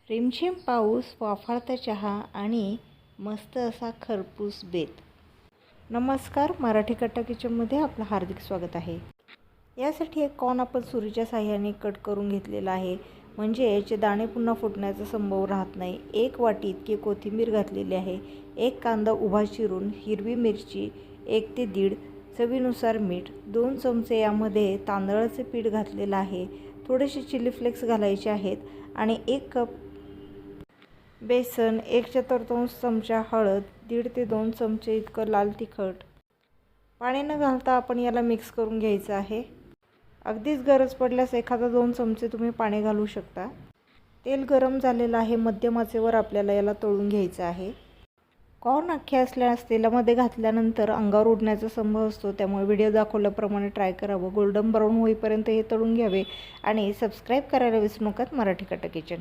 रिमझिम पाऊस, वाफाळता चहा आणि मस्त असा खरपूस बेत. नमस्कार, मराठी कट्टा किचनमध्ये आपलं हार्दिक स्वागत आहे. यासाठी एक कॉर्न आपण सुरीच्या साहाय्याने कट करून घेतलेला आहे, म्हणजे याचे दाणे पुन्हा फुटण्याचा संभव राहत नाही. 1 वाटी इतकी कोथिंबीर घातलेली आहे. 1 कांदा उभा चिरून, हिरवी मिरची 1 ते 1.5, चवीनुसार मीठ, 2 चमचे यामध्ये तांदळाचे पीठ घातलेलं आहे. थोडेसे चिली फ्लेक्स घालायचे आहेत आणि 1 कप बेसन, 1/4 चमचा हळद, 1.5 ते 2 चमचे इतकं लाल तिखट. पाणी न घालता आपण याला मिक्स करून घ्यायचं आहे. अगदीच गरज पडल्यास एखादा 2 चमचे तुम्ही पाणी घालू शकता. तेल गरम झालेलं आहे. मध्यम आचेवर आपल्याला याला तळून घ्यायचं आहे. कॉर्न अख्खे असल्यास तेलामध्ये घातल्यानंतर अंगावर उडण्याचा संभव असतो, त्यामुळे व्हिडिओ दाखवल्याप्रमाणे ट्राय करावं. गोल्डन ब्राऊन होईपर्यंत हे तळून घ्यावे आणि सबस्क्राईब करायला विसरू नका मराठी कट्टा किचन.